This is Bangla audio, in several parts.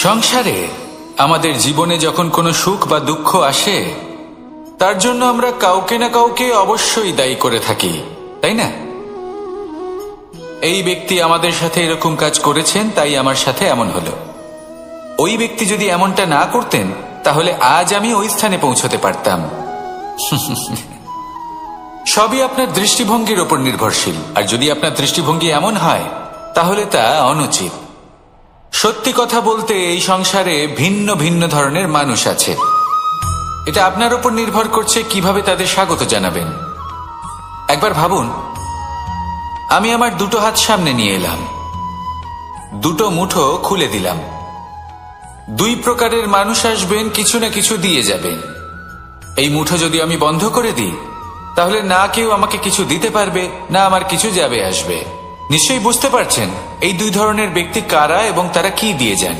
সংসারে আমাদের জীবনে যখন কোনো সুখ বা দুঃখ আসে, তার জন্য আমরা কাউকে না কাউকে অবশ্যই দায়ী করে থাকি, তাই না? এই ব্যক্তি আমাদের সাথে এরকম কাজ করেছেন, তাই আমার সাথে এমন হলো। ওই ব্যক্তি যদি এমনটা না করতেন, তাহলে আজ আমি ওই স্থানে পৌঁছতে পারতাম। সবই আপনার দৃষ্টিভঙ্গির ওপর নির্ভরশীল, আর যদি আপনার দৃষ্টিভঙ্গি এমন হয়, তাহলে তা অনুচিত। সত্যি কথা বলতে, এই সংসারে ভিন্ন ভিন্ন ধরনের মানুষ আছে। এটা আপনার উপর নির্ভর করছে কিভাবে তাদের স্বাগত জানাবেন। একবার ভাবুন, আমি আমার দুটো হাত সামনে নিয়ে এলাম, দুটো মুঠো খুলে দিলাম। দুই প্রকারের মানুষ আসবেন, কিছু না কিছু দিয়ে যাবেন। এই মুঠো যদি আমি বন্ধ করে দিই, তাহলে না কেউ আমাকে কিছু দিতে পারবে, না আমার কিছু যাবে আসবে। নিশ্চয়ই বুঝতে পারছেন এই দুই ধরনের ব্যক্তি কারা এবং তারা কি দিয়ে যান।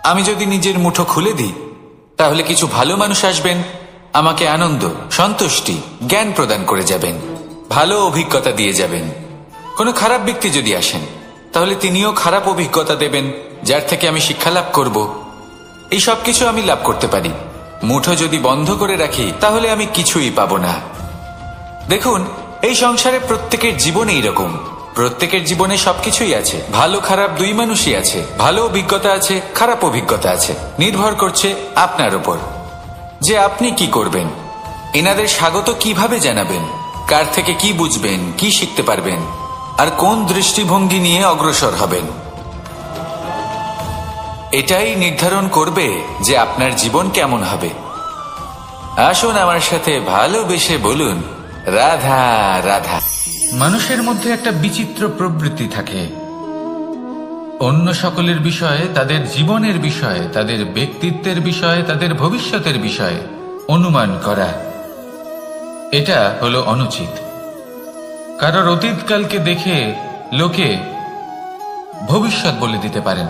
আমি যদি নিজের মুঠো খুলে দিই, তাহলে কিছু ভালো মানুষ আসবেন, আমাকে আনন্দ, সন্তুষ্টি, জ্ঞান প্রদান করে যাবেন, ভালো অভিজ্ঞতা দিয়ে যাবেন। কোনো খারাপ ব্যক্তি যদি আসেন, তাহলে তিনিও খারাপ অভিজ্ঞতা দেবেন, যার থেকে আমি শিক্ষা লাভ করব। এই সব কিছু আমি লাভ করতে পারি। মুঠো যদি বন্ধ করে রাখি, তাহলে আমি কিছুই পাবো না। দেখুন, এই সংসারে প্রত্যেকের জীবনে এইরকম। প্রত্যেকের জীবনে সবকিছুই আছে, ভালো খারাপ দুই মানুষই আছে। ভালো অভিজ্ঞতা আছে, খারাপ অভিজ্ঞতা আছে। নির্ভর করছে আপনার উপর যে আপনি কি করবেন, এনাদের স্বাগত কিভাবে জানাবেন, কার থেকে কি বুঝবেন, কি শিখতে পারবেন, আর কোন দৃষ্টিভঙ্গি নিয়ে অগ্রসর হবেন। এটাই নির্ধারণ করবে যে আপনার জীবন কেমন হবে। আসুন আমার সাথে ভালোবেসে বলুন, রাধা রাধা। মানুষের মধ্যে একটা বিচিত্র প্রবৃত্তি থাকে, অন্য সকলের বিষয়ে, তাদের জীবনের বিষয়ে, তাদের ব্যক্তিত্বের বিষয়ে, তাদের ভবিষ্যতের বিষয়ে অনুমান করা। এটা হলো অনুচিত। কারোর অতীতকালকে দেখে লোকে ভবিষ্যৎ বলে দিতে পারেন,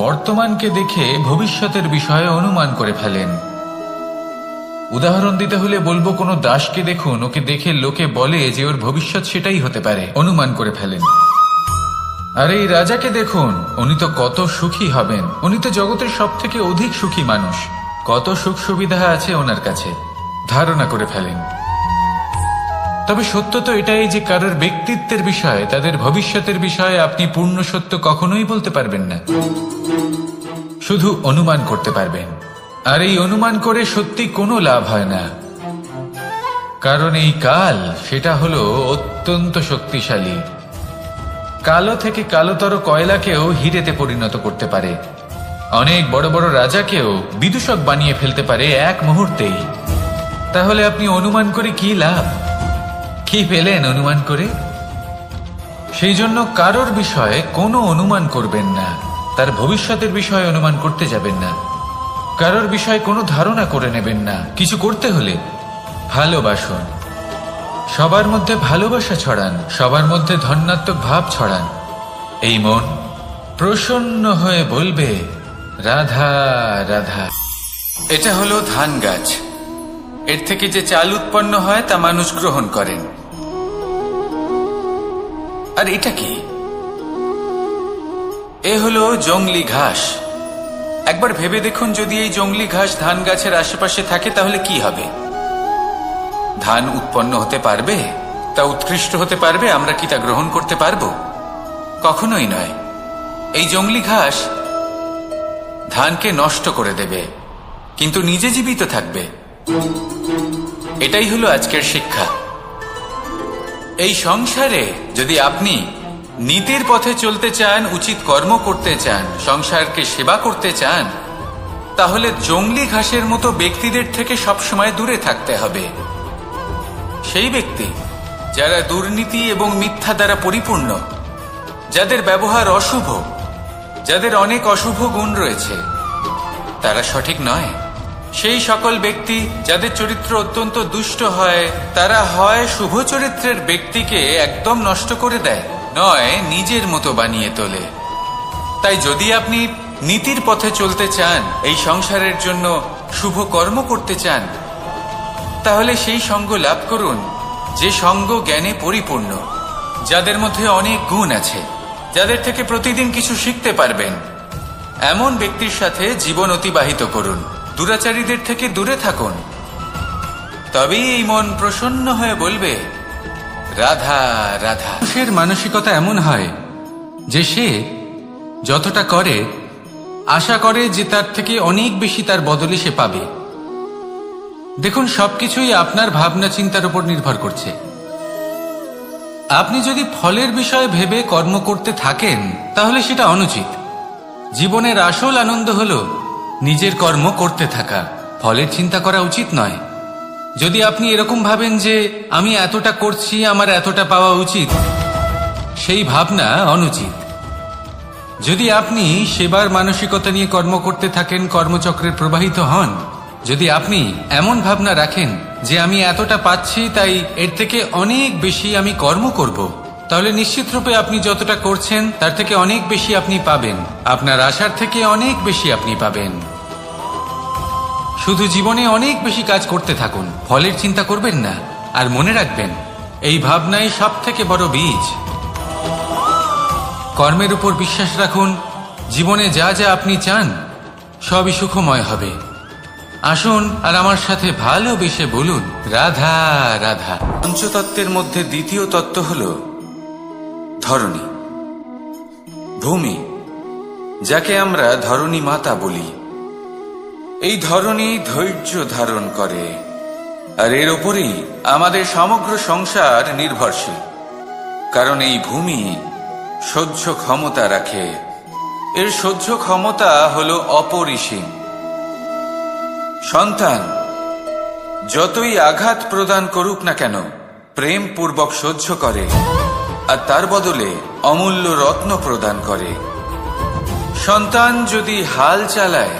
বর্তমানকে দেখে ভবিষ্যতের বিষয়ে অনুমান করে ফেলেন। উদাহরণ দিতে হলে বলবো, কোনো দাসকে দেখুন, ওকে দেখে লোকে বলে যে ওর ভবিষ্যৎ সেটাই হতে পারে, অনুমান করে ফেলেন। আর এই রাজাকে দেখুন, উনি তো কত সুখী হবেন, উনি তো জগতের সব থেকে অধিক সুখী মানুষ, কত সুখ সুবিধা আছে ওনার কাছে, ধারণা করে ফেলেন। তবে সত্য তো এটাই যে কারোর ব্যক্তিত্বের বিষয়ে, তাদের ভবিষ্যতের বিষয়ে আপনি পূর্ণ সত্য কখনোই বলতে পারবেন না, শুধু অনুমান করতে পারবেন। আর এই অনুমান করে সত্যি কোনো লাভ হয় না, কারণ এই কাল সেটা হলো অত্যন্ত শক্তিশালী। কালো থেকে কালোতর কয়লাকেও হিরেতে পরিণত করতে পারে, অনেক বড় বড় রাজাকেও বিদূষক বানিয়ে ফেলতে পারে এক মুহূর্তেই। তাহলে আপনি অনুমান করে কি লাভ, কি পেলেন অনুমান করে? সেই জন্য কারোর বিষয়ে কোনো অনুমান করবেন না, তার ভবিষ্যতের বিষয়ে অনুমান করতে যাবেন না, কারোর বিষয়ে কোনো ধারণা করে নেবেন না। কিছু করতে হলে ভালোবাসুন, সবার মধ্যে ভালোবাসা ছড়ান, সবার মধ্যে ধন্যাত্মক ভাব ছড়ান। এই মন প্রসন্ন হয়ে বলবে, রাধা রাধা। এটা হলো ধান গাছ, এর থেকে যে চাল উৎপন্ন হয় তা মানুষ গ্রহণ করেন। আর এটা কি? এ হলো জংলি ঘাস। একবার ভেবে দেখুন, যদি এই জংলি ঘাস ধান গাছের আশেপাশে থাকে, তাহলে কি হবে? ধান উৎপন্ন হতে পারবে? তা উৎকৃষ্ট হতে পারবে? আমরা কি তা গ্রহণ করতে পারবো? কখনোই নয়। এই জংলি ঘাস ধানকে নষ্ট করে দেবে, কিন্তু নিজে জীবিত থাকবে। এটাই হলো আজকের শিক্ষা। এই সংসারে যদি আপনি নীতির পথে চলতে চান, উচিত কর্ম করতে চান, সংসারকে সেবা করতে চান, তাহলে জংলি ঘাসের মতো ব্যক্তিদের থেকে সবসময় দূরে থাকতে হবে। সেই ব্যক্তি যারা দুর্নীতি এবং মিথ্যা দ্বারা পরিপূর্ণ, যাদের ব্যবহার অশুভ, যাদের অনেক অশুভ গুণ রয়েছে, তারা সঠিক নয়। সেই সকল ব্যক্তি যাদের চরিত্র অত্যন্ত দুষ্ট হয়, তারা হয় শুভ চরিত্রের ব্যক্তিকে একদম নষ্ট করে দেয়, নয় নিজের মতো বানিয়ে তোলে। তাই যদি আপনি নীতির পথে চলতে চান, এই সংসারের জন্য শুভ কর্ম করতে চান, তাহলে সেই সঙ্গ লাভ করুন যে সঙ্গ জ্ঞানে পরিপূর্ণ, যাদের মধ্যে অনেক গুণ আছে, যাদের থেকে প্রতিদিন কিছু শিখতে পারবেন, এমন ব্যক্তির সাথে জীবন অতিবাহিত করুন, দুরাচারীদের থেকে দূরে থাকুন। তবেই এই মন প্রসন্ন হয়ে বলবে রাধা রাধা। মানুষের মানসিকতা এমন হয় যে সে যতটা করে আশা করে যে তার থেকে অনেক বেশি তার বদলে সে পাবে। দেখুন, সবকিছুই আপনার ভাবনা চিন্তার উপর নির্ভর করছে। আপনি যদি ফলের বিষয়ে ভেবে কর্ম করতে থাকেন তাহলে সেটা অনুচিত। জীবনের আসল আনন্দ হলো নিজের কর্ম করতে থাকা, ফলের চিন্তা করা উচিত নয়। যদি আপনি এরকম ভাবেন যে আমি এতটা করছি, আমার এতটা পাওয়া উচিত, সেই ভাবনা অনুচিত। যদি আপনি সেবার মানসিকতা নিয়ে কর্ম করতে থাকেন, কর্মচক্রে প্রবাহিত হন, যদি আপনি এমন ভাবনা রাখেন যে আমি এতটা পাচ্ছি তাই এর থেকে অনেক বেশি আমি কর্ম করব, তাহলে নিশ্চিত রূপে আপনি যতটা করছেন তার থেকে অনেক বেশি আপনি পাবেন, আপনার আশার থেকে অনেক বেশি আপনি পাবেন। শুধু জীবনে অনেক বেশি কাজ করতে থাকুন, ফলের চিন্তা করবেন না। আর মনে রাখবেন, এই ভাবনাই সব থেকে বড় বীজ। কর্মের উপর বিশ্বাস রাখুন, জীবনে যা যা আপনি চান সবই সুখময় হবে। আসুন আর আমার সাথে ভালোবেসে বলুন রাধা রাধা। পঞ্চতত্ত্বের মধ্যে দ্বিতীয় তত্ত্ব হল ধরণী, ভূমি, যাকে আমরা ধরণী মাতা বলি। এই ধরণী ধৈর্য ধারণ করে, আর এর উপরেই আমাদের সমগ্র সংসার নির্ভরশীল। কারণ এই ভূমি সহ্য ক্ষমতা রাখে, এর সহ্য ক্ষমতা হল অপরিসীম। সন্তান যতই আঘাত প্রদান করুক না কেন প্রেম পূর্বক সহ্য করে, আর তার বদলে অমূল্য রত্ন প্রদান করে। সন্তান যদি হাল চালায়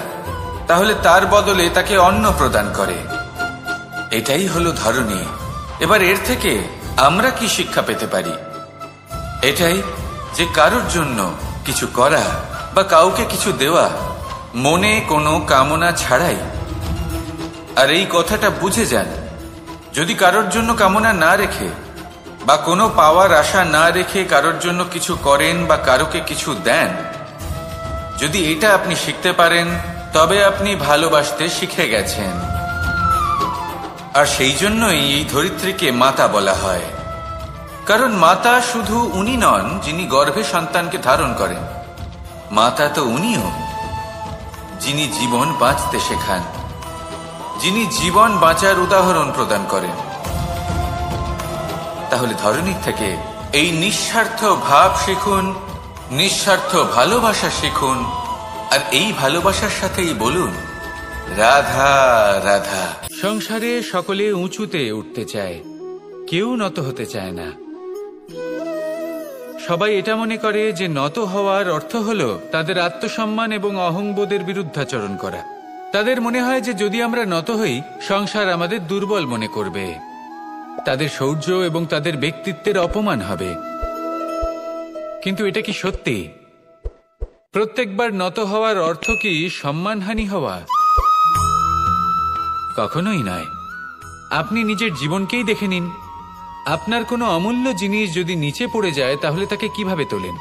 তাহলে তার বদলে তাকে অন্ন প্রদান করে। এটাই হলো ধরণী। এবার এর থেকে আমরা কি শিক্ষা পেতে পারি? এটাই যে কারোর জন্য কিছু করা বা কাউকে কিছু দেওয়া মনে কোনো কামনা ছাড়াই। আর এই কথাটা বুঝে যান, যদি কারোর জন্য কামনা না রেখে বা কোনো পাওয়ার আশা না রেখে কারোর জন্য কিছু করেন বা কারোকে কিছু দেন, যদি এটা আপনি শিখতে পারেন তবে আপনি ভালোবাসতে শিখে গেছেন। আর সেই জন্যই এই ধরিত্রীকে মাতা বলা হয়। কারণ মাতা শুধু উনি নন যিনি গর্ভে সন্তানকে ধারণ করেন, মাতা তো উনিও যিনি জীবন বাঁচতে শেখান, যিনি জীবন বাঁচার উদাহরণ প্রদান করেন। তাহলে ধরণীর থেকে এই নিঃস্বার্থ ভাব শিখুন, নিঃস্বার্থ ভালোবাসা শিখুন, আর এই ভালোবাসার সাথেই বলুন রাধা রাধা। সংসারে সকলে উঁচুতে উঠতে চায়, কেউ নত হতে চায় না। সবাই এটা মনে করে যে নত হওয়ার অর্থ হলো তাদের আত্মসম্মান এবং অহংবোধের বিরুদ্ধাচরণ করা। তাদের মনে হয় যে যদি আমরা নত হই সংসার আমাদের দুর্বল মনে করবে, তাদের শৌর্য এবং তাদের ব্যক্তিত্বের অপমান হবে। কিন্তু এটা কি সত্যি? প্রত্যেকবার নত হওয়ার অর্থ কি সম্মানহানি হওয়া? কখনোই নয়। আপনি নিজের জীবনকেই দেখে নিন, আপনার কোনো অমূল্য জিনিস যদি নিচে পড়ে যায় তাহলে তাকে কিভাবে তোলেন?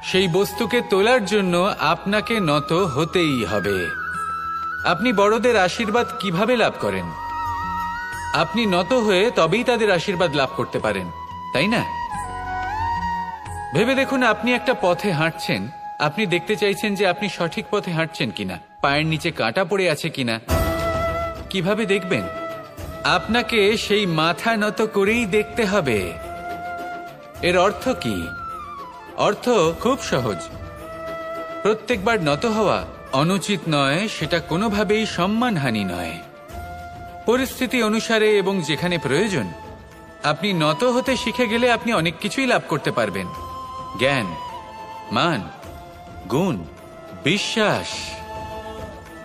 সেই বস্তুকে তোলার জন্য আপনাকে নত হতেই হবে। আপনি বড়দের আশীর্বাদ কিভাবে লাভ করেন? আপনি নত হয়ে তবেই তাদের আশীর্বাদ লাভ করতে পারেন, তাই না? ভেবে দেখুন, আপনি একটা পথে হাঁটছেন, আপনি দেখতে চাইছেন যে আপনি সঠিক পথে হাঁটছেন কিনা, পায়ের নিচে কাঁটা পড়ে আছে কিনা। কিভাবে দেখবেন? আপনাকে সেই মাথা নত করেই দেখতে হবে। এর অর্থ কি? অর্থ খুব সহজ। প্রত্যেকবার নত হওয়া অনুচিত নয়, সেটা কোনোভাবেই সম্মানহানি নয়। পরিস্থিতি অনুসারে এবং যেখানে প্রয়োজন আপনি নত হতে শিখে গেলে আপনি অনেক কিছুই লাভ করতে পারবেন। জ্ঞান, মান, গুণ, বিশ্বাস।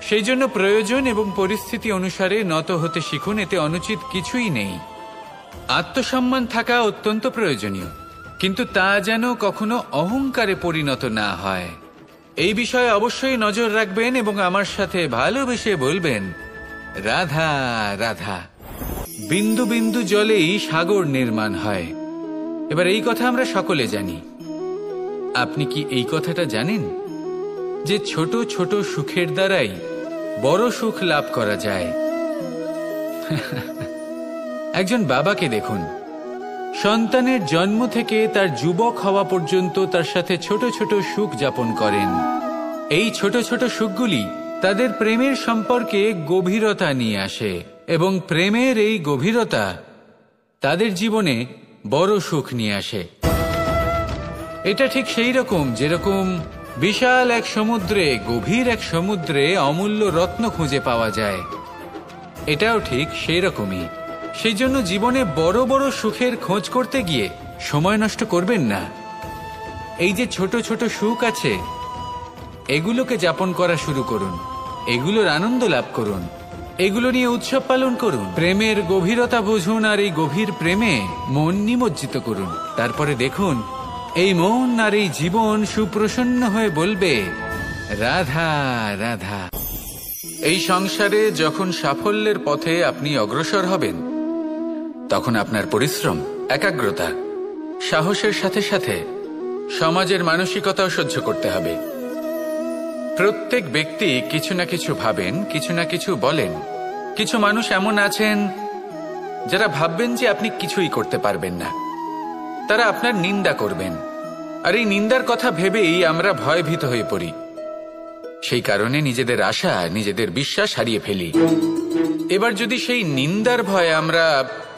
সেই জন্য প্রয়োজন এবং পরিস্থিতি অনুসারে নত হতে শিখুন, এতে অনুচিত কিছুই নেই। আত্মসম্মান থাকা অত্যন্ত প্রয়োজনীয়, কিন্তু তা যেন কখনো অহংকারে পরিণত না হয়। এই বিষয়ে অবশ্যই নজর রাখবেন এবং আমার সাথে ভালোবেসে বলবেন রাধা রাধা। বিন্দু বিন্দু জলেই সাগর নির্মাণ হয়। এবার এই কথা আমরা সকলে জানি। আপনি কি এই কথাটা জানেন? যে ছোট ছোট সুখের দ্বারাই বড় সুখ লাভ করা যায়। একজন বাবাকে দেখুন, সন্তানের জন্ম থেকে তার যুবক হওয়া পর্যন্ত তার সাথে ছোট ছোট সুখ যাপন করেন। এই ছোট ছোট সুখগুলি তাদের প্রেমের সম্পর্কে গভীরতা নিয়ে আসে এবং প্রেমের এই গভীরতা তাদের জীবনে বড় সুখ নিয়ে আসে। এটা ঠিক সেই রকম যেরকম বিশাল এক সমুদ্রে, গভীর এক সমুদ্রে অমূল্য রত্ন খুঁজে পাওয়া যায়। এটাও ঠিক সেই রকমই। সেই জন্য জীবনে বড় বড় সুখের খোঁজ করতে গিয়ে সময় নষ্ট করবেন না। এই যে ছোট ছোট সুখ আছে, এগুলোকে যাপন করা শুরু করুন, এগুলোর আনন্দ লাভ করুন, এগুলো নিয়ে উৎসব পালন করুন, প্রেমের গভীরতা বুঝুন আর এই গভীর প্রেমে মন নিমজ্জিত করুন। তারপরে দেখুন এই মন আর এই জীবন সুপ্রসন্ন হয়ে বলবে, রাধা রাধা। এই সংসারে যখন সাফল্যের পথে আপনি অগ্রসর হবেন, তখন আপনার পরিশ্রম, একাগ্রতা, সাহসের সাথে সাথে সমাজের মানসিকতাও সহ্য করতে হবে। প্রত্যেক ব্যক্তি কিছু না কিছু ভাবেন, কিছু না কিছু বলেন। কিছু মানুষ এমন আছেন যারা ভাববেন যে আপনি কিছুই করতে পারবেন না, তারা আপনার নিন্দা করবেন। আর এই নিন্দার কথা ভেবেই আমরা ভয়ভীত হয়ে পড়ি। সেই কারণে নিজেদের আশা, নিজেদের বিশ্বাস হারিয়ে ফেলি। এবার যদি সেই নিন্দার ভয়ে আমরা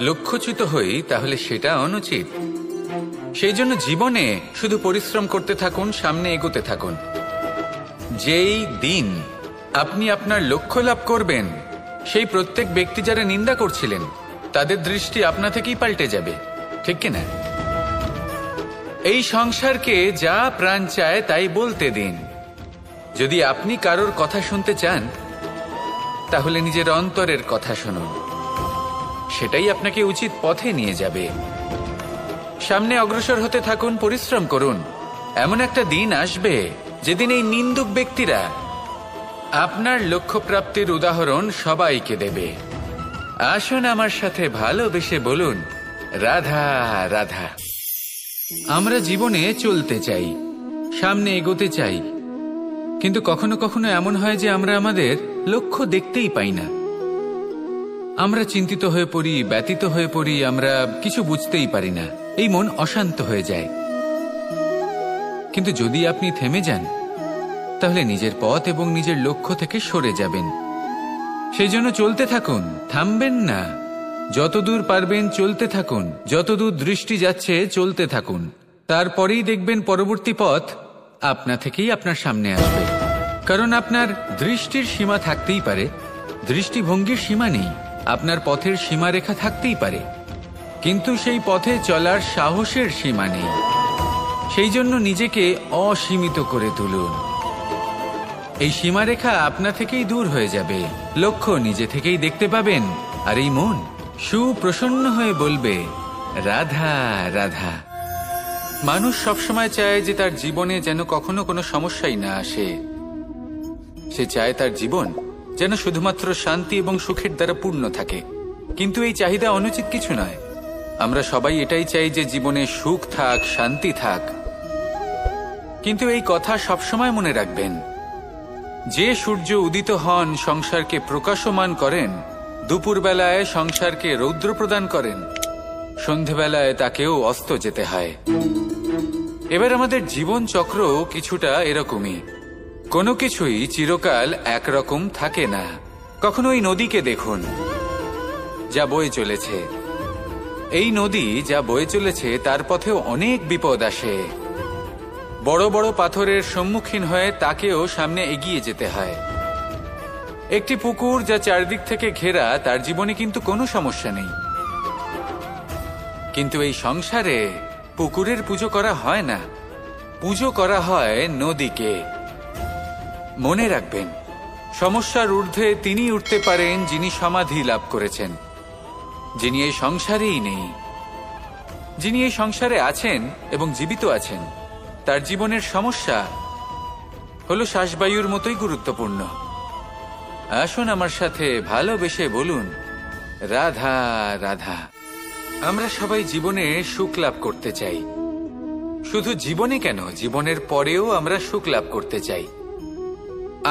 লক্ষ্যচ্যুত হই, তাহলে সেটা অনুচিত। সেই জন্য জীবনে শুধু পরিশ্রম করতে থাকুন, সামনে এগোতে থাকুন। যেই দিন আপনি আপনার লক্ষ্য লাভ করবেন, সেই প্রত্যেক ব্যক্তি যারা নিন্দা করছিলেন তাদের দৃষ্টি আপনা থেকেই পাল্টে যাবে, ঠিক কিনা? এই সংসারকে যা প্রাণ চায় তাই বলতে দিন। যদি আপনি কারোর কথা শুনতে চান, তাহলে নিজের অন্তরের কথা শুনুন, সেটাই আপনাকে উচিত পথে নিয়ে যাবে। সামনে অগ্রসর হতে থাকুন, পরিশ্রম করুন। এমন একটা দিন আসবে যেদিন এই নিন্দুক ব্যক্তিরা আপনার লক্ষ্য প্রাপ্তির উদাহরণ সবাইকে দেবে। আসুন আমার সাথে ভালোবেসে বলুন, রাধা রাধা। আমরা জীবনে চলতে চাই, সামনে এগোতে চাই, কিন্তু কখনো কখনো এমন হয় যে আমরা আমাদের লক্ষ্য দেখতেই পাই না। আমরা চিন্তিত হয়ে পড়ি, ব্যতীত হয়ে পড়ি, আমরা কিছু বুঝতেই পারি না। এই মন অশান্ত হয়ে যায়। কিন্তু যদি আপনি থেমে যান, তাহলে নিজের পথ এবং নিজের লক্ষ্য থেকে সরে যাবেন। সেই জন্য চলতে থাকুন, থামবেন না। যতদূর পারবেন চলতে থাকুন, যতদূর দৃষ্টি যাচ্ছে চলতে থাকুন। তারপরেই দেখবেন পরবর্তী পথ আপনা থেকেই আপনার সামনে আসবে। কারণ আপনার দৃষ্টির সীমা থাকতেই পারে, দৃষ্টিভঙ্গির সীমা নেই। আপনার পথের সীমারেখা থাকতেই পারে, কিন্তু সেই পথে চলার সাহসের সীমা নেই। সেই জন্য নিজেকে অসীমিত করে তুলুন। এই সীমারেখা আপনা থেকেই দূর হয়ে যাবে, লক্ষ্য নিজে থেকেই দেখতে পাবেন। আর এই মন সুপ্রসন্ন হয়ে বলবে, রাধা রাধা। মানুষ সবসময় চায় যে তার জীবনে যেন কখনো কোনো সমস্যাই না আসে। সে চায় তার জীবন যেন শুধুমাত্র শান্তি এবং সুখের দ্বারা পূর্ণ থাকে। কিন্তু এই চাহিদা অনুচিত কিছু নয়। আমরা সবাই এটাই চাই যে জীবনে সুখ থাক, শান্তি থাক। কিন্তু এই কথা সবসময় মনে রাখবেন, যে সূর্য উদিত হন সংসারকে প্রকাশমান করেন, দুপুরবেলায় সংসারকে রৌদ্র প্রদান করেন, সন্ধেবেলায় তাকেও অস্ত যেতে হয়। এবার আমাদের জীবন চক্র কিছুটা এরকমই। কোনো কিছুই চিরকাল একরকম থাকে না। কখনো এই নদীকে দেখুন, যা বয়ে চলেছে। এই নদী যা বয়ে চলেছে তার পথেও অনেক বিপদ আসে। বড় বড় পাথরের সম্মুখীন হয়ে তাকেও সামনে এগিয়ে যেতে হয়। একটি পুকুর যা চারদিক থেকে ঘেরা, তার জীবনে কিন্তু কোনো সমস্যা নেই। কিন্তু এই সংসারে পুকুরের পুজো করা হয় না, পুজো করা হয় নদীকে। মনে রাখবেন, সমস্যার ঊর্ধ্বে তিনি উঠতে পারেন যিনি সমাধি লাভ করেছেন, যিনি এই সংসারেই নেই। যিনি এই সংসারে আছেন এবং জীবিত আছেন, তার জীবনের সমস্যা হলো শ্বাসবায়ুর মতোই গুরুত্বপূর্ণ। আসুন আমার সাথে ভালোবেসে বলুন, রাধা রাধা। আমরা সবাই জীবনে সুখ লাভ করতে চাই। শুধু জীবনে কেন, জীবনের পরেও আমরা সুখ লাভ করতে চাই।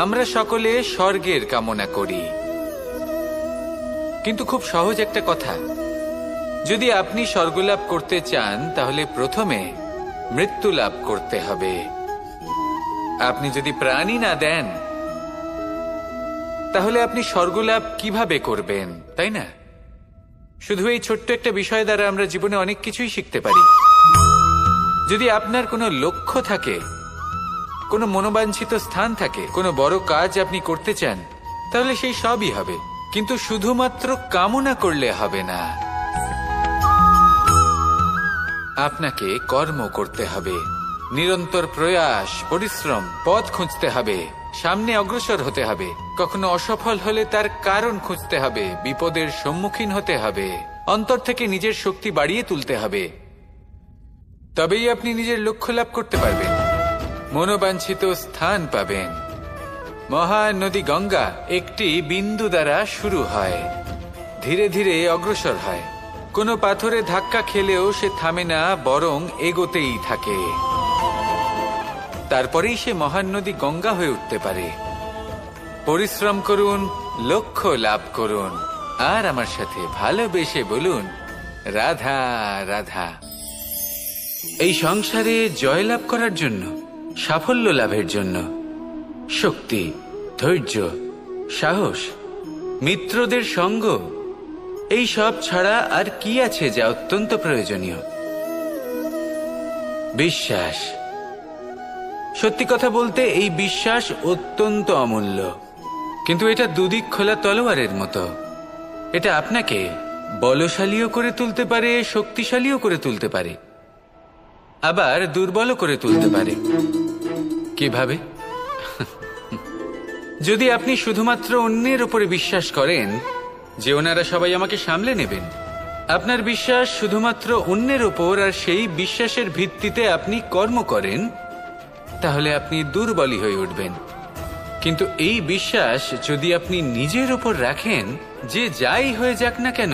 আমরা সকলে স্বর্গের কামনা করি, কিন্তু খুব সহজ একটা কথা, যদি আপনি স্বর্গলাভ করতে চান তাহলে প্রথমে মৃত্যু লাভ করতে হবে। আপনি যদি প্রাণই না দেন তাহলে আপনি স্বর্গলাভ কিভাবে করবেন, তাই না? শুধু এই ছোট্ট একটা বিষয় দ্বারা আমরা জীবনে অনেক কিছুই শিখতে পারি। যদি আপনার কোনো লক্ষ্য থাকে, কোনো মনোবাঞ্ছিত স্থান থাকে, কোনো বড় কাজ আপনি করতে চান, তাহলে সেই সবই হবে, কিন্তু শুধুমাত্র কামনা করলে হবে না। আপনাকে কর্ম করতে হবে, নিরন্তর প্রয়াস, পরিশ্রম, পথ খুঁজতে হবে, সামনে অগ্রসর হতে হবে। কখনো অসফল হলে তার কারণ খুঁজতে হবে, বিপদের সম্মুখীন হতে হবে, অন্তর থেকে নিজের শক্তি বাড়িয়ে তুলতে হবে। তবেই আপনি নিজের লক্ষ্য লাভ করতে পারবেন, মনোবাঞ্ছিত স্থান পাবেন। মহান নদী গঙ্গা একটি বিন্দু দ্বারা শুরু হয়, ধীরে ধীরে অগ্রসর হয়। কোনো পাথরে ধাক্কা খেলেও সে থামে না, বরং এগোতেই থাকে। তারপরেই সে মহান নদী গঙ্গা হয়ে উঠতে পারে। পরিশ্রম করুন, লক্ষ্য লাভ করুন, আর আমার সাথে ভালোবেসে বলুন, রাধা রাধা। এই সংসারে জয়লাভ করার জন্য, সাফল্য লাভের জন্য শক্তি, ধৈর্য, সাহস, মিত্রদের সঙ্গ, এই সব ছাড়া আর কি আছে যা অত্যন্ত প্রয়োজনীয়? বিশ্বাস। সত্যি কথা বলতে এই বিশ্বাস অত্যন্ত অমূল্য, কিন্তু এটা দুদিক খোলা তলোয়ারের মতো। এটা আপনাকে বলশালীও করে তুলতে পারে, শক্তিশালীও করে তুলতে পারে, আবার দুর্বলও করে তুলতে পারে। কিভাবে? যদি আপনি শুধুমাত্র অন্যের উপরে বিশ্বাস করেন যে ওনারা সবাই আমাকে সামলে নেবেন, আপনার বিশ্বাস শুধুমাত্র অন্যের উপর, আর সেই বিশ্বাসের ভিত্তিতে আপনি কর্ম করেন, তাহলে আপনি দুর্বলই হয়ে উঠবেন। কিন্তু এই বিশ্বাস যদি আপনি নিজের উপর রাখেন যে যাই হয়ে যাক না কেন,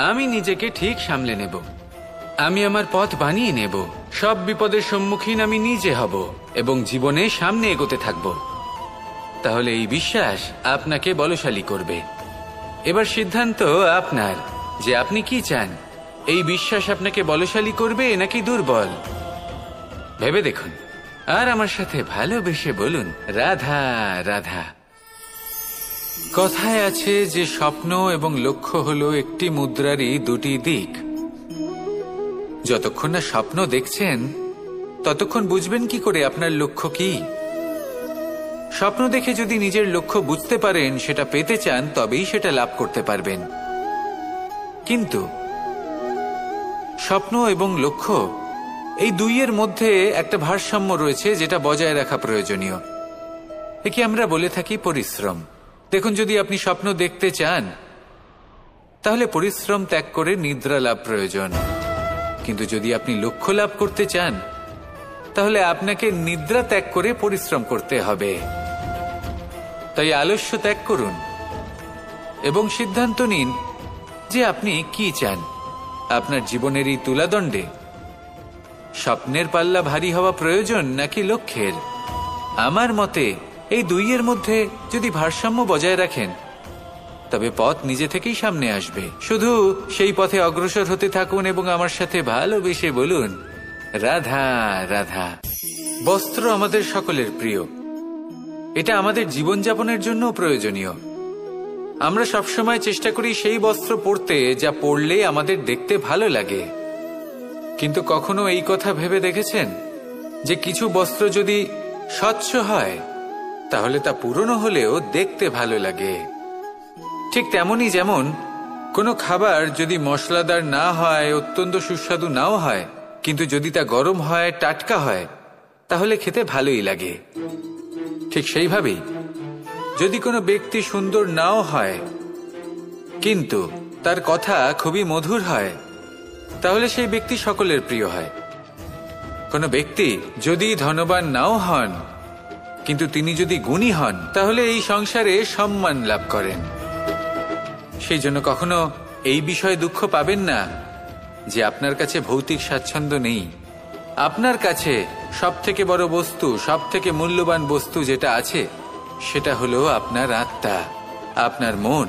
আমি নিজেকে ঠিক সামলে নেব, আমি আমার পথ বানিয়ে নেব, সব বিপদের সম্মুখীন আমি নিজে হব এবং জীবনে সামনে এগোতে থাকব, তাহলে এই বিশ্বাস আপনাকে বলশালী করবে। এবার সিদ্ধান্ত আপনার যে আপনি কি চান, এই বিশ্বাস আপনাকে বলশালী করবে নাকি দুর্বল। ভেবে দেখুন, আর আমার সাথে ভালোবেসে বলুন, রাধা রাধা। কথায় আছে যে স্বপ্ন এবং লক্ষ্য হলো একটি মুদ্রারই দুটি দিক। যতক্ষণ না স্বপ্ন দেখছেন ততক্ষণ বুঝবেন কি করে আপনার লক্ষ্য কি? স্বপ্ন দেখে যদি নিজের লক্ষ্য বুঝতে পারেন, সেটা পেতে চান, তবেই সেটা লাভ করতে পারবেন। কিন্তু স্বপ্ন এবং লক্ষ্য এই দুইয়ের মধ্যে একটা ভারসাম্য রয়েছে, যেটা বজায় রাখা প্রয়োজনীয়। একে আমরা বলে থাকি পরিশ্রম। দেখুন, যদি আপনি স্বপ্ন দেখতে চান তাহলে পরিশ্রম ত্যাগ করে নিদ্রা লাভ প্রয়োজন, কিন্তু যদি আপনি লক্ষ্য লাভ করতে চান তাহলে আপনাকে নিদ্রা ত্যাগ করে পরিশ্রম করতে হবে। তাই আলস্য ত্যাগ করুন এবং সিদ্ধান্ত নিন যে আপনি কি চান। আপনার জীবনের এই তুলাদণ্ডে স্বপ্নের পাল্লা ভারী হওয়া প্রয়োজন নাকি লক্ষ্যের? আমার মতে এই দুইয়ের মধ্যে যদি ভারসাম্য বজায় রাখেন তবে পথ নিজে থেকেই সামনে আসবে। শুধু সেই পথে অগ্রসর হতে থাকুন এবং আমার সাথে ভালোবেসে বলুন, রাধা রাধা। বস্ত্র আমাদের সকলের প্রিয়, এটা আমাদের জীবনযাপনের জন্য প্রয়োজনীয়। আমরা সবসময় চেষ্টা করি সেই বস্ত্র পরতে যা পরলে আমাদের দেখতে ভালো লাগে। কিন্তু কখনো এই কথা ভেবে দেখেছেন যে কিছু বস্ত্র যদি স্বচ্ছ হয় তাহলে তা পুরনো হলেও দেখতে ভালো লাগে? ঠিক তেমনই, যেমন কোনো খাবার যদি মশলাদার না হয়, অত্যন্ত সুস্বাদু নাও হয়, কিন্তু যদি তা গরম হয়, টাটকা হয়, তাহলে খেতে ভালোই লাগে। ঠিক সেইভাবেই যদি কোনো ব্যক্তি সুন্দর নাও হয় কিন্তু তার কথা খুবই মধুর হয়, তাহলে সেই ব্যক্তি সকলের প্রিয় হয়। কোনো ব্যক্তি যদি ধনবান নাও হন কিন্তু তিনি যদি গুণী হন, তাহলে এই সংসারে সম্মান লাভ করেন। সেই জন্য কখনো এই বিষয়ে দুঃখ পাবেন না যে আপনার কাছে ভৌতিক স্বাচ্ছন্দ্য নেই। আপনার কাছে সব থেকে বড় বস্তু, সব থেকে মূল্যবান বস্তু যেটা আছে, সেটা হলো আপনার আত্মা, আপনার মন,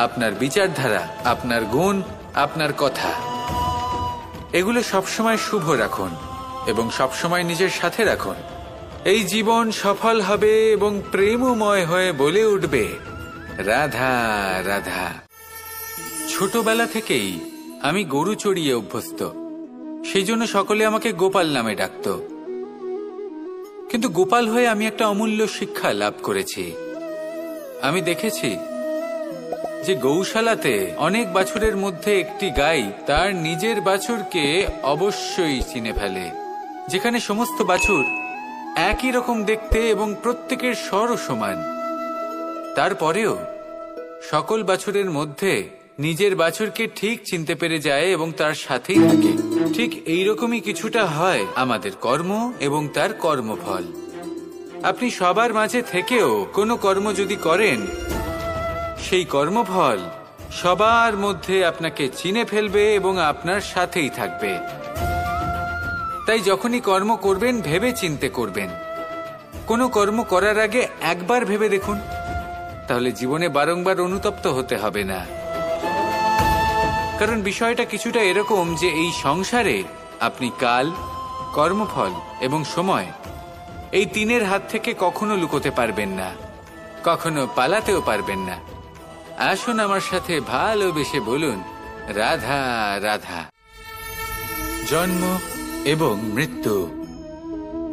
আপনার বিচারধারা, আপনার গুণ, আপনার কথা। এগুলো সবসময় শুভ রাখুন এবং সবসময় নিজের সাথে রাখুন। এই জীবন সফল হবে এবং প্রেমময় হয়ে বলে উঠবে, রাধা রাধা। ছোটবেলা থেকেই আমি গরু চড়িয়ে অভ্যস্ত, সেই জন্য সকলে আমাকে গোপাল নামে ডাকত। কিন্তু গোপাল হয়ে আমি একটা অমূল্য শিক্ষা লাভ করেছি। আমি দেখেছি যে গৌশালাতে অনেক বাছুরের মধ্যে একটি গাই তার নিজের বাছুরকে অবশ্যই চিনে ফেলে। যেখানে সমস্ত বাছুর একই রকম দেখতে এবং প্রত্যেকের স্বরও সমান, তারপরেও সকল বাছুরের মধ্যে নিজের বাছুরকে ঠিক চিনতে পেরে যায় এবং তার সাথেই থাকে। ঠিক এইরকমই কিছুটা হয় আমাদের কর্ম এবং তার কর্মফল। আপনি সবার মাঝে থেকেও কোনো কর্ম যদি করেন, সেই কর্মফল সবার মধ্যে আপনাকে চিনে ফেলবে এবং আপনার সাথেই থাকবে। তাই যখনই কর্ম করবেন ভেবে চিন্তে করবেন। কোনো কর্ম করার আগে একবার ভেবে দেখুন, তাহলে জীবনে বারংবার অনুতপ্ত হতে হবে না। কারণ বিষয়টা কিছুটা এরকম যে এই সংসারে আপনি কাল, কর্মফল এবং সময়, এই তিনের হাত থেকে কখনো লুকোতে পারবেন না, কখনো পালাতেও পারবেন না। আসুন আমার সাথে ভালোবেসে বলুন, রাধা রাধা। জন্ম এবং মৃত্যু,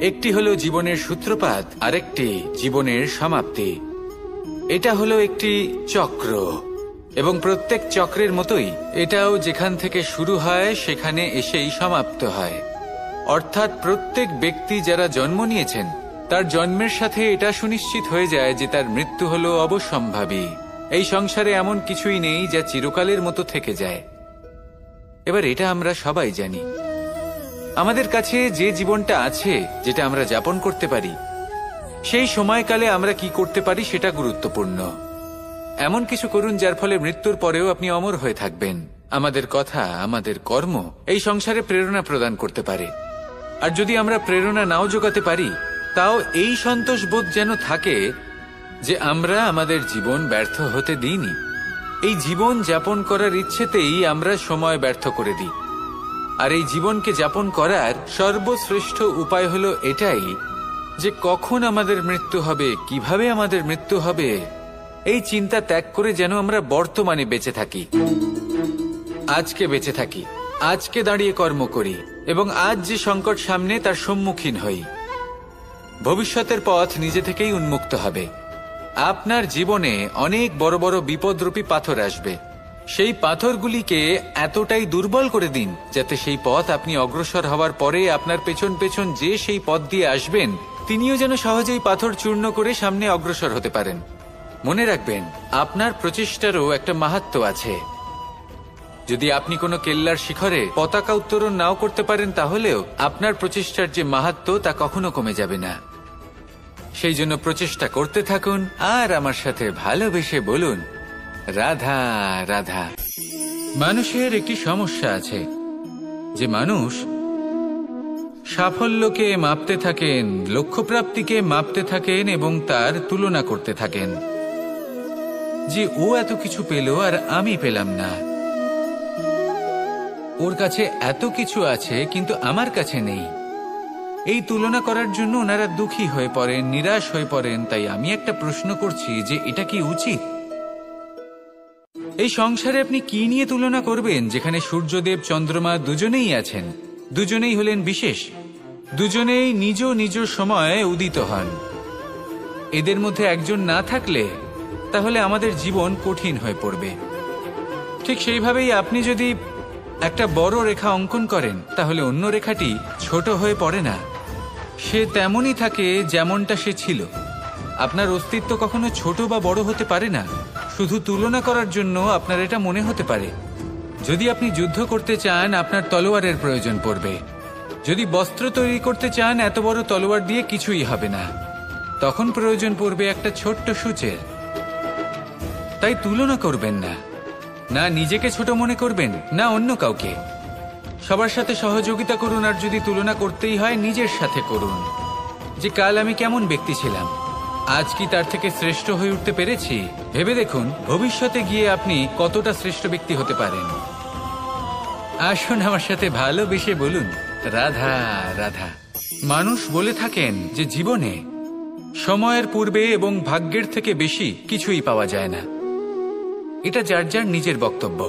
একটি হলো জীবনের সূত্রপাত, আরেকটি জীবনের সমাপ্তি। এটা হলো একটি চক্র এবং প্রত্যেক চক্রের মতোই এটাও যেখান থেকে শুরু হয় সেখানে এসেই সমাপ্ত হয়। অর্থাৎ প্রত্যেক ব্যক্তি যারা জন্ম নিয়েছেন তার জন্মের সাথে এটা সুনিশ্চিত হয়ে যায় যে তার মৃত্যু হলো অবশ্যম্ভাবী। এই সংসারে এমন কিছুই নেই যা চিরকালের মতো থেকে যায়। এবার এটা আমরা সবাই জানি। আমাদের কাছে যে জীবনটা আছে, যেটা আমরা যাপন করতে পারি, সেই সময়কালে আমরা কি করতে পারি সেটা গুরুত্বপূর্ণ। এমন কিছু করুন যার ফলে মৃত্যুর পরেও আপনি অমর হয়ে থাকবেন। আমাদের কথা, আমাদের কর্ম এই সংসারে প্রেরণা প্রদান করতে পারে। আর যদি আমরা প্রেরণা নাও জোগাতে পারি, তাও এই সন্তোষ বোধ যেন থাকে যে আমরা আমাদের জীবন ব্যর্থ হতে দিইনি। এই জীবন যাপন করার ইচ্ছেতেই আমরা সময় ব্যর্থ করে দিই। আর এই জীবনকে যাপন করার সর্বশ্রেষ্ঠ উপায় হলো এটাই যে কখন আমাদের মৃত্যু হবে, কিভাবে আমাদের মৃত্যু হবে, এই চিন্তা ত্যাগ করে যেন আমরা বর্তমানে বেঁচে থাকি, আজকে বেঁচে থাকি, আজকে দাঁড়িয়ে কর্ম করি এবং আজ যে সংকট সামনে তার সম্মুখীন হই। ভবিষ্যতের পথ নিজে থেকেই উন্মুক্ত হবে। আপনার জীবনে অনেক বড় বড় বিপদরূপী পাথর আসবে। সেই পাথরগুলিকে এতটাই দুর্বল করে দিন যাতে সেই পথ আপনি অগ্রসর হওয়ার পরে আপনার পেছন পেছন যে সেই পথ দিয়ে আসবেন তিনিও যেন সহজেই পাথর চূর্ণ করে সামনে অগ্রসর হতে পারেন। মনে রাখবেন, আপনার প্রচেষ্টারও একটা মাহাত্ম্য আছে। যদি আপনি কোনো কেল্লার শিখরে পতাকা উত্তোলন নাও করতে পারেন, তাহলেও আপনার প্রচেষ্টার যে মাহাত্ম্য তা কখনো কমে যাবে না। সেই জন্য প্রচেষ্টা করতে থাকুন আর আমার সাথে ভালোবেসে বলুন, রাধা রাধা। মানুষের একটি সমস্যা আছে যে মানুষ সাফল্যকে মাপতে থাকেন, লক্ষ্যপ্রাপ্তিকে মাপতে থাকেন এবং তার তুলনা করতে থাকেন যে ও এত কিছু পেল আর আমি পেলাম না, ওর কাছে এত কিছু আছে কিন্তু আমার কাছে নেই। এই তুলনা করার জন্য ওনারা দুঃখী হয়ে পড়েন, নিরাশ হয়ে পড়েন। তাই আমি একটা প্রশ্ন করছি যে এটা কি উচিত? এই সংসারে আপনি কি নিয়ে তুলনা করবেন, যেখানে সূর্যদেব চন্দ্রমা দুজনেই আছেন, দুজনেই হলেন বিশেষ, দুজনেই নিজ নিজ সময়ে উদিত হন। এদের মধ্যে একজন না থাকলে তাহলে আমাদের জীবন কঠিন হয়ে পড়বে। ঠিক সেইভাবেই আপনি যদি একটা বড় রেখা অঙ্কন করেন তাহলে অন্য রেখাটি ছোট হয়ে পড়ে না, সে তেমনই থাকে যেমনটা সে ছিল। আপনার অস্তিত্ব কখনো ছোট বা বড় হতে পারে না। শুধু তুলনা করার জন্য আপনার এটা মনে হতে পারে। যদি আপনি যুদ্ধ করতে চান আপনার তলোয়ারের প্রয়োজন পড়বে। যদি বস্ত্র তৈরি করতে চান এত বড় তলোয়ার দিয়ে কিছুই হবে না, তখন প্রয়োজন পড়বে একটা ছোট্ট সূচের। তাই তুলনা করবেন না, না নিজেকে ছোট মনে করবেন না অন্য কাউকে। সবার সাথে সহযোগিতা করুন, আর যদি তুলনা করতেই হয় নিজের সাথে করুন যে কাল আমি কেমন ব্যক্তি ছিলাম, আজ কি তার থেকে শ্রেষ্ঠ হয়ে উঠতে পেরেছি? ভেবে দেখুন ভবিষ্যতে গিয়ে আপনি কতটা শ্রেষ্ঠ ব্যক্তি হতে পারেন। আসুন আমার সাথে ভালোবেসে বলুন, রাধা রাধা। মানুষ বলে থাকেন যে জীবনে সময়ের পূর্বে এবং ভাগ্যের থেকে বেশি কিছুই পাওয়া যায় না। এটা যার যার নিজের বক্তব্য।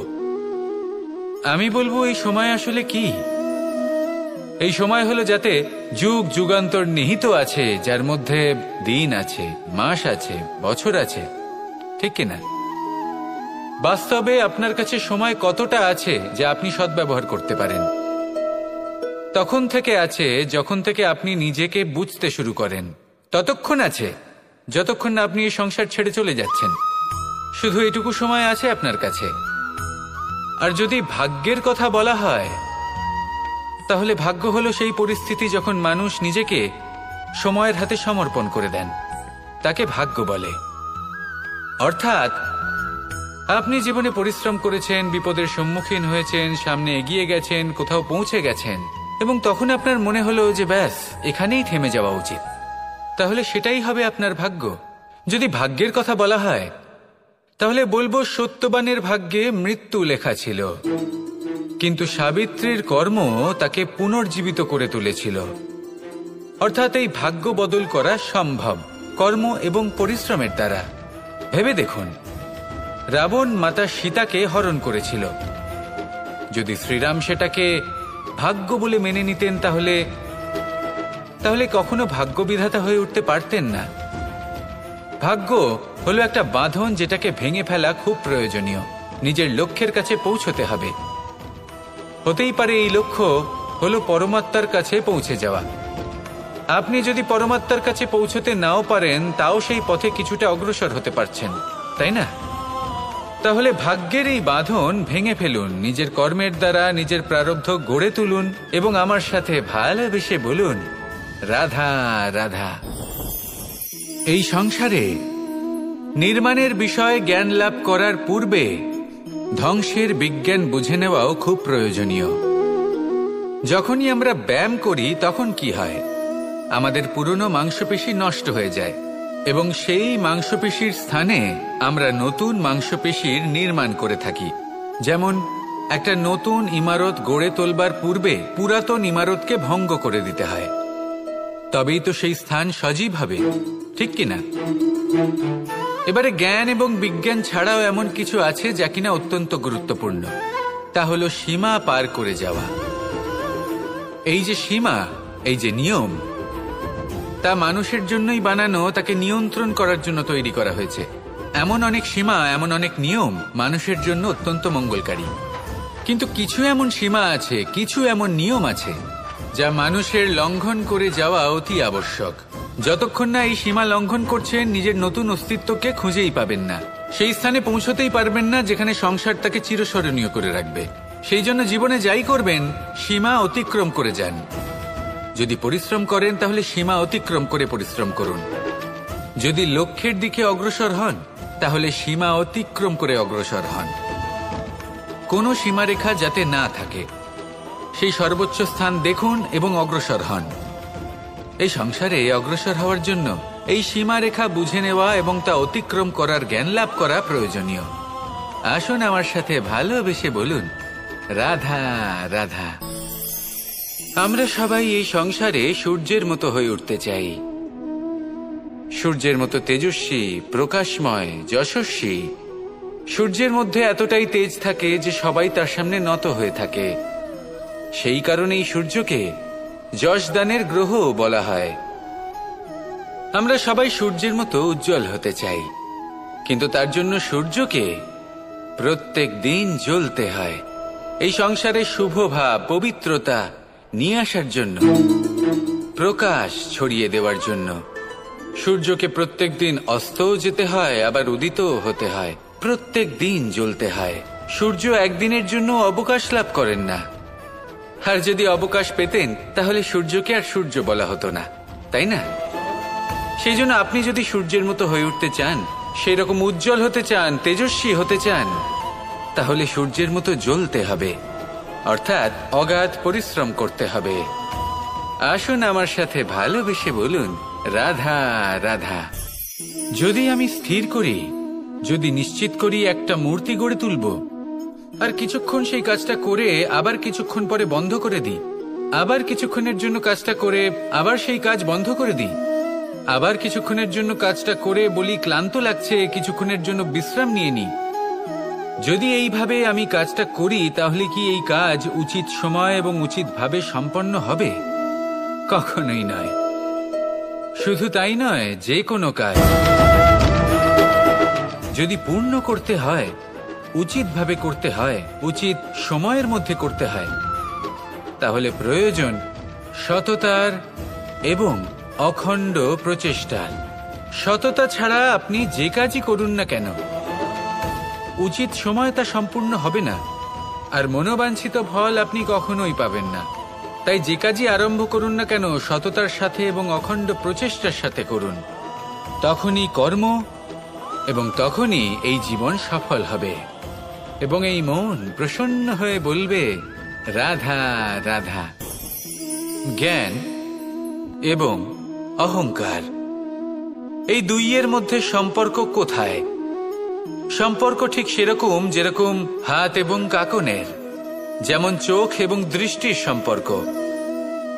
আমি বলবো এই সময় আসলে কি? এই সময় হলো যাতে যুগ যুগান্তর নিহিত আছে, যার মধ্যে দিন আছে, মাস আছে, বছর আছে, ঠিক কিনা? বাস্তবে আপনার কাছে সময় কতটা আছে যা আপনি সদ্ব্যবহার করতে পারেন? তখন থেকে আছে যখন থেকে আপনি নিজেকে বুঝতে শুরু করেন। ততক্ষণ আছে যতক্ষণ না আপনি এই সংসার ছেড়ে চলে যাচ্ছেন। শুধু এটুকু সময় আছে আপনার কাছে। আর যদি ভাগ্যের কথা বলা হয়, তাহলে ভাগ্য হলো সেই পরিস্থিতি যখন মানুষ নিজেকে সময়ের হাতে সমর্পণ করে দেন, তাকে ভাগ্য বলে। অর্থাৎ আপনি জীবনে পরিশ্রম করেছেন, বিপদের সম্মুখীন হয়েছেন, সামনে এগিয়ে গেছেন, কোথাও পৌঁছে গেছেন, এবং তখন আপনার মনে হলো যে ব্যাস এখানেই থেমে যাওয়া উচিত। তাহলে সেটাই হবে আপনার ভাগ্য। যদি ভাগ্যের কথা বলা হয়, তাহলে বলবো সত্যবানের ভাগ্যে মৃত্যু লেখা ছিল, কিন্তু সাবিত্রীর কর্ম তাকে পুনর্জীবিত করে তুলেছিল। অর্থাৎ এই ভাগ্য বদল করা সম্ভব কর্ম এবং পরিশ্রমের দ্বারা। ভেবে দেখুন, রাবণ মাতা সীতাকে হরণ করেছিল। যদি শ্রীরাম সেটাকে ভাগ্য বলে মেনে নিতেন, তাহলে কখনো ভাগ্য বিধাতা হয়ে উঠতে পারতেন না। ভাগ্য হলো একটা বাঁধন যেটাকে ভেঙে ফেলা খুব প্রয়োজনীয়। নিজের লক্ষ্যের কাছে পৌঁছতে হবে। হতেই পারে এই লক্ষ্য হলো পরমাত্মার কাছে পৌঁছে যাওয়া। আপনি যদি পরমাত্মার কাছে পৌঁছতে নাও পারেন, তাও সেই পথে কিছুটা অগ্রসর হতে পারছেন, তাই না? তাহলে ভাগ্যের এই বাঁধন ভেঙে ফেলুন, নিজের কর্মের দ্বারা নিজের প্রারব্ধ গড়ে তুলুন এবং আমার সাথে ভালোবেসে বলুন, রাধা রাধা। এই সংসারে নির্মাণের বিষয়ে জ্ঞান লাভ করার পূর্বে ধ্বংসের বিজ্ঞান বুঝে নেওয়াও খুব প্রয়োজনীয়। যখনই আমরা ব্যায়াম করি তখন কি হয়? আমাদের পুরনো মাংসপেশি নষ্ট হয়ে যায় এবং সেই মাংসপেশির স্থানে আমরা নতুন মাংসপেশির নির্মাণ করে থাকি। যেমন একটা নতুন ইমারত গড়ে তোলবার পূর্বে পুরাতন ইমারতকে ভঙ্গ করে দিতে হয়, তবেই তো সেই স্থান সজীব হবে, ঠিক কিনা? এবারে জ্ঞান এবং বিজ্ঞান ছাড়াও এমন কিছু আছে যা কিনা অত্যন্ত গুরুত্বপূর্ণ। তা হলো সীমা পার করে যাওয়া। এই যে সীমা, এই যে নিয়ম, তা মানুষের জন্যই বানানো, তাকে নিয়ন্ত্রণ করার জন্য তৈরি করা হয়েছে। এমন অনেক সীমা, এমন অনেক নিয়ম মানুষের জন্য অত্যন্ত মঙ্গলকারী। কিন্তু কিছু এমন সীমা আছে, কিছু এমন নিয়ম আছে যা মানুষের লঙ্ঘন করে যাওয়া অতি আবশ্যক। যতক্ষণ না এই সীমা লঙ্ঘন করছেন, নিজের নতুন অস্তিত্বকে খুঁজেই পাবেন না, সেই স্থানে পৌঁছতেই পারবেন না যেখানে সংসার তাকে চিরস্মরণীয় করে রাখবে। সেই জন্য জীবনে যাই করবেন, সীমা অতিক্রম করে যান। যদি পরিশ্রম করেন, তাহলে সীমা অতিক্রম করে পরিশ্রম করুন। যদি লক্ষ্যের দিকে অগ্রসর হন, তাহলে সীমা অতিক্রম করে অগ্রসর হন। কোনো সীমারেখা যাতে না থাকে, সেই সর্বোচ্চ স্থান দেখুন এবং অগ্রসর হন। এই সংসারে অগ্রসর হওয়ার জন্য এই সীমারেখা বুঝে নেওয়া এবং তা অতিক্রম করার জ্ঞান লাভ করা প্রয়োজনীয়। আসুন আমার সাথে ভালোবেসে বলুন, রাধা রাধা। আমরা সবাই এই সংসারে সূর্যের মতো হয়ে উঠতে চাই, সূর্যের মতো তেজস্বী, প্রকাশময়, যশস্বী। সূর্যের মধ্যে এতটাই তেজ থাকে যে সবাই তার সামনে নত হয়ে থাকে। সেই কারণেই সূর্যকে যশদানের গ্রহ বলা হয়। আমরা সবাই সূর্যের মতো উজ্জ্বল হতে চাই, কিন্তু তার জন্য সূর্যকে প্রত্যেক দিন জ্বলতে হয়। এই সংসারে শুভ ভাব, পবিত্রতা নিয়ে আসার জন্য, প্রকাশ ছড়িয়ে দেওয়ার জন্য সূর্যকে প্রত্যেক দিন অস্তও যেতে হয়, আবার উদিতও হতে হয়, প্রত্যেক দিন জ্বলতে হয়। সূর্য একদিনের জন্য অবকাশ লাভ করেন না। আর যদি অবকাশ পেতেন, তাহলে সূর্যকে আর সূর্য বলা হতো না, তাই না? সেই জন্য আপনি যদি সূর্যের মতো হয়ে উঠতে চান, সেই রকম উজ্জ্বল হতে চান, তেজস্বী হতে চান, তাহলে সূর্যের মতো জ্বলতে হবে, অর্থাৎ অগাধ পরিশ্রম করতে হবে। আসুন আমার সাথে ভালোবেসে বলুন, রাধা রাধা। যদি আমি স্থির করি, যদি নিশ্চিত করি একটা মূর্তি গড়ে তুলব, আর কিছুক্ষণ সেই কাজটা করে আবার কিছুক্ষণ পরে বন্ধ করে দিই, আবার কিছুক্ষণের জন্য কাজটা করে আবার সেই কাজ বন্ধ করে দিই, আবার কিছুক্ষণের জন্য কাজটা করে বলি ক্লান্ত লাগছে, কিছুক্ষণের জন্য বিশ্রাম নিয়ে নিই, যদি এইভাবে আমি কাজটা করি তাহলে কি এই কাজ উচিত সময় এবং উচিতভাবে সম্পন্ন হবে? কখনোই নয়। শুধু তাই নয়, যে কোনো কাজ যদি পূর্ণ করতে হয়, উচিতভাবে করতে হয়, উচিত সময়ের মধ্যে করতে হয়, তাহলে প্রয়োজন সততার এবং অখণ্ড প্রচেষ্টার। সততা ছাড়া আপনি যে কাজই করুন না কেন, উচিত সময় তা সম্পূর্ণ হবে না, আর মনোবাঞ্ছিত ফল আপনি কখনোই পাবেন না। তাই যে কাজই আরম্ভ করুন না কেন, সততার সাথে এবং অখণ্ড প্রচেষ্টার সাথে করুন। তখনই কর্ম এবং তখনই এই জীবন সফল হবে, এবং এই মন প্রসন্ন হয়ে বলবে রাধা রাধা। জ্ঞান এবং অহংকার, এই দুইয়ের মধ্যে সম্পর্ক কোথায়? সম্পর্ক ঠিক সেরকম যেরকম হাত এবং কাকনের, যেমন চোখ এবং দৃষ্টির সম্পর্ক।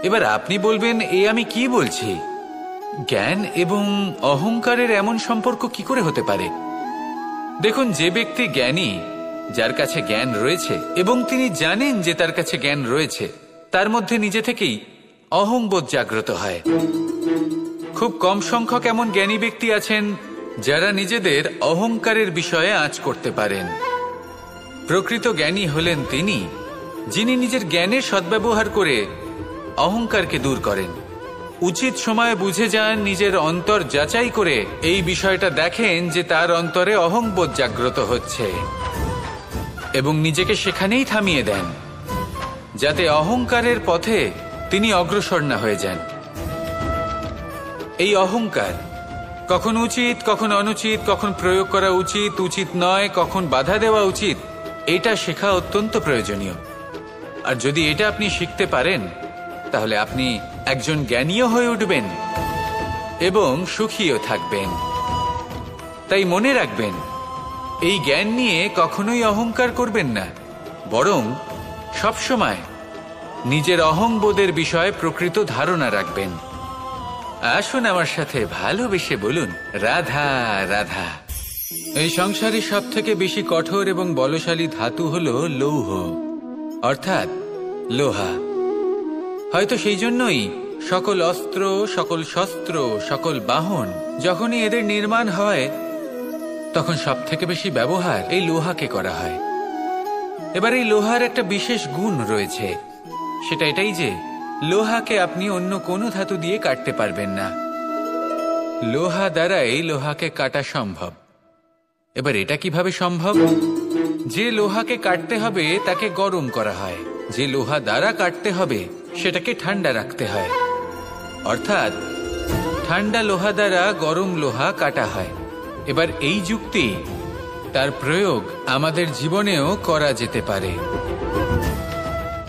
এবার আপনি বলবেন, এ আমি কি বলছি? জ্ঞান এবং অহংকারের এমন সম্পর্ক কি করে হতে পারে? দেখুন, যে ব্যক্তি জ্ঞানী, যার কাছে জ্ঞান রয়েছে এবং তিনি জানেন যে তার কাছে জ্ঞান রয়েছে, তার মধ্যে নিজে থেকেই অহংবোধ জাগ্রত হয়। খুব কম সংখ্যক এমন জ্ঞানী ব্যক্তি আছেন যারা নিজেদের অহংকারের বিষয়ে আঁচ করতে পারেন। প্রকৃত জ্ঞানী হলেন তিনি, যিনি নিজের জ্ঞানের সদ্ব্যবহার করে অহংকারকে দূর করেন। উচিত সময়ে বুঝে যান, নিজের অন্তর যাচাই করে এই বিষয়টা দেখেন যে তার অন্তরে অহংবোধ জাগ্রত হচ্ছে, এবং নিজেকে সেখানেই থামিয়ে দেন, যাতে অহংকারের পথে তিনি অগ্রসর না হয়ে যান। এই অহংকার কখন উচিত, কখন অনুচিত, কখন প্রয়োগ করা উচিত, উচিত নয়, কখন বাধা দেওয়া উচিত, এটা শেখা অত্যন্ত প্রয়োজনীয়। আর যদি এটা আপনি শিখতে পারেন, তাহলে আপনি একজন জ্ঞানীও হয়ে উঠবেন এবং সুখীও থাকবেন। তাই মনে রাখবেন, এই জ্ঞান নিয়ে কখনোই অহংকার করবেন না, বরং সবসময় নিজের অহংবোধের বিষয়ে প্রকৃত ধারণা রাখবেন। আসুন আমার সাথে ভালোবেসে বলুন রাধা রাধা। এই সংসারে সব থেকে বেশি কঠোর এবং বলশালী ধাতু হল লৌহ, অর্থাৎ লোহা। হয়তো সেই জন্যই সকল অস্ত্র, সকল শস্ত্র, সকল বাহন, যখনই এদের নির্মাণ হয় তখন সব থেকে বেশি ব্যবহার এই লোহাকে করা হয়। এবার এই লোহার একটা বিশেষ গুণ রয়েছে, সেটা এটাই যে লোহাকে আপনি অন্য কোনো ধাতু দিয়ে কাটতে পারবেন না। লোহা দ্বারাই লোহাকে কাটা সম্ভব। এবার এটা কিভাবে সম্ভব? যে লোহাকে কাটতে হবে তাকে গরম করা হয়, যে লোহা দ্বারা কাটতে হবে সেটাকে ঠান্ডা রাখতে হয়, অর্থাৎ ঠান্ডা লোহা দ্বারা গরম লোহা কাটা হয়। এবার এই যুক্তি, তার প্রয়োগ আমাদের জীবনেও করা যেতে পারে।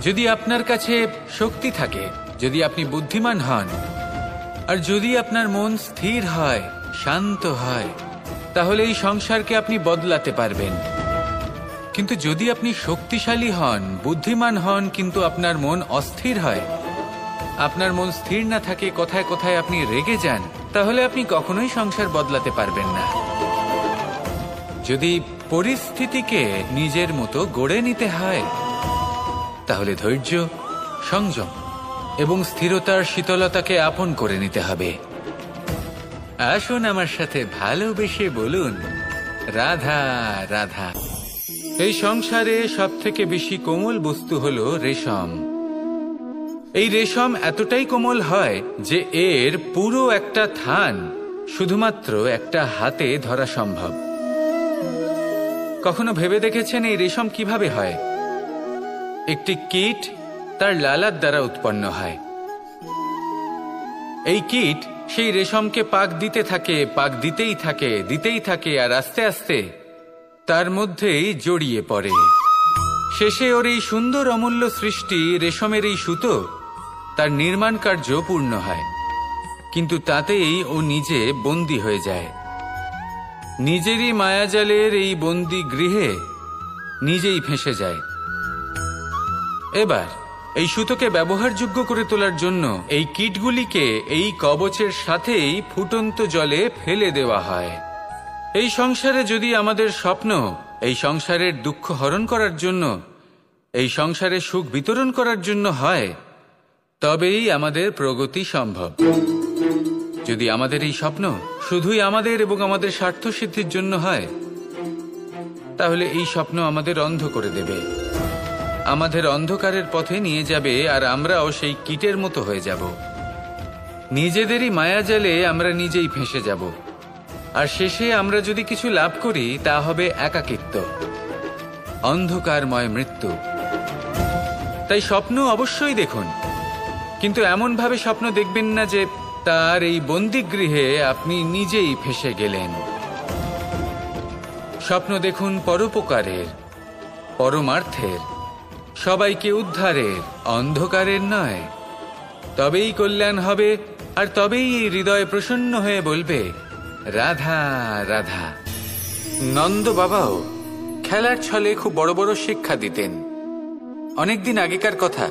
যদি আপনার কাছে শক্তি থাকে, যদি আপনি বুদ্ধিমান হন, আর যদি আপনার মন স্থির হয়, শান্ত হয়, তাহলে এই সংসারকে আপনি বদলাতে পারবেন। কিন্তু যদি আপনি শক্তিশালী হন, বুদ্ধিমান হন, কিন্তু আপনার মন অস্থির হয়, আপনার মন স্থির না থাকে, কোথায় কোথায় আপনি রেগে যান, তাহলে আপনি কখনোই সংসার বদলাতে পারবেন না। যদি পরিস্থিতিকে নিজের মতো গড়ে নিতে হয়, তাহলে ধৈর্য, সংযম এবং স্থিরতার শীতলতাকে আপন করে নিতে হবে। আসুন আমার সাথে ভালোবেসে বলুন রাধা রাধা। এই সংসারে সব থেকে বেশি কোমল বস্তু হল রেশম। এই রেশম এতটাই কোমল হয় যে এর পুরো একটা থান শুধুমাত্র একটা হাতে ধরা সম্ভব। কখনো ভেবে দেখেছেন এই রেশম কিভাবে হয়? একটি কীট তার লালার দ্বারা উৎপন্ন হয়। এই কীট সেই রেশমকে পাক দিতে থাকে, পাক দিতেই থাকে, দিতেই থাকে, আর আস্তে আস্তে তার মধ্যেই জড়িয়ে পড়ে। শেষে ওর এই সুন্দর অমূল্য সৃষ্টি রেশমের এই সুতো, তার নির্মাণ কার্য পূর্ণ হয়, কিন্তু তাতেই ও নিজে বন্দী হয়ে যায়। নিজেরই মায়াজালের এই বন্দি গৃহে নিজেই ফেঁসে যায়। এবার এই সুতোকে ব্যবহারযোগ্য করে তোলার জন্য এই কীটগুলিকে এই কবচের সাথেই ফুটন্ত জলে ফেলে দেওয়া হয়। এই সংসারে যদি আমাদের স্বপ্ন এই সংসারের দুঃখ হরণ করার জন্য, এই সংসারে সুখ বিতরণ করার জন্য হয়, তবেই আমাদের প্রগতি সম্ভব। যদি আমাদের এই স্বপ্ন শুধুই আমাদের এবং আমাদের স্বার্থ সিদ্ধির জন্য হয়, তাহলে এই স্বপ্ন আমাদের অন্ধ করে দেবে, আমাদের অন্ধকারের পথে নিয়ে যাবে, আর আমরাও সেই কীটের মতো হয়ে যাব। নিজেদেরই মায়াজালে আমরা নিজেই ফেঁসে যাব, আর শেষে আমরা যদি কিছু লাভ করি তা হবে একাকিত্ব, অন্ধকারময় মৃত্যু। তাই স্বপ্ন অবশ্যই দেখুন, কিন্তু এমনভাবে স্বপ্ন দেখবেন না যে তার এই বন্দিগৃহে আপনি নিজেই ফেঁসে গেলেন। স্বপ্ন দেখুন পরোপকারের, পরমার্থের, সবাইকে উদ্ধারের, অন্ধকারের নয়। তবেই কল্যাণ হবে, আর তবেই এই হৃদয় প্রসন্ন হয়ে বলবে, রাধা রাধা। নন্দ বাবাও খেলার ছলে খুব বড় বড় শিক্ষা দিতেন। অনেকদিন আগেকার কথা,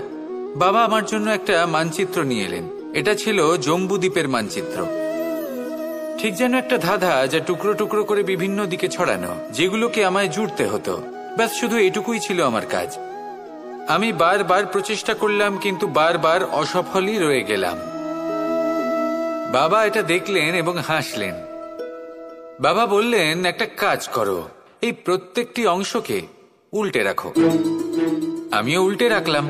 বাবা আমার জন্য একটা মানচিত্র নিয়ে এলেন। এটা ছিল জম্বু দ্বীপের মানচিত্র, ঠিক যেন একটা ধাঁধা, যা টুকরো টুকরো করে বিভিন্ন দিকে ছড়ানো, যেগুলোকে আমায় জুড়তে হতো। ব্যাস শুধু এটুকুই ছিল আমার কাজ। আমি বারবার প্রচেষ্টা করলাম, কিন্তু বারবার অসফলই রয়ে গেলাম। বাবা এটা দেখলেন এবং হাসলেন। বাবা বললেন, একটা কাজ করো, এই প্রত্যেকটি অংশকে উল্টে রাখো। আমিও উল্টে রাখলাম।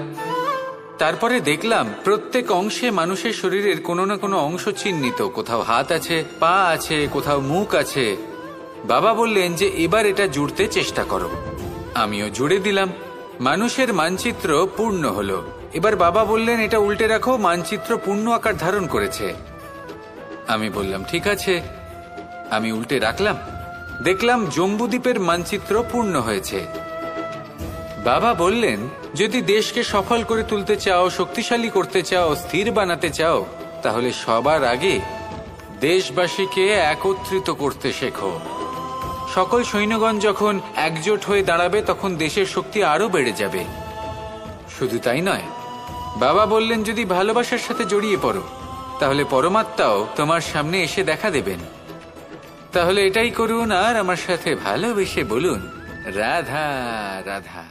তারপরে দেখলাম প্রত্যেক অংশে মানুষের শরীরের কোনো না কোনো অংশ চিহ্নিত। কোথাও হাত আছে, পা আছে, কোথাও মুখ আছে। বাবা বললেন যে এবার এটা জুড়তে চেষ্টা করো। আমিও জুড়ে দিলাম। মানুষের মানচিত্র পূর্ণ হলো। এবার বাবা বললেন, এটা উল্টে রাখো, মানচিত্র পূর্ণ আকার ধারণ করেছে। আমি বললাম, ঠিক আছে। আমি উল্টে রাখলাম, দেখলাম জম্বুদ্বীপের মানচিত্র পূর্ণ হয়েছে। বাবা বললেন, যদি দেশকে সফল করে তুলতে চাও, শক্তিশালী করতে চাও, স্থির বানাতে চাও, তাহলে সবার আগে দেশবাসীকে একত্রিত করতে শেখো। সকল সৈন্যগণ যখন একজোট হয়ে দাঁড়াবে, তখন দেশের শক্তি আরো বেড়ে যাবে। শুধু তাই নয়, বাবা বললেন, যদি ভালোবাসার সাথে জড়িয়ে পড়ো, তাহলে পরমাত্মাও তোমার সামনে এসে দেখা দেবেন। তাহলে এটাই করুন, আর আমার সাথে ভালোবেসে বলুন, রাধা রাধা।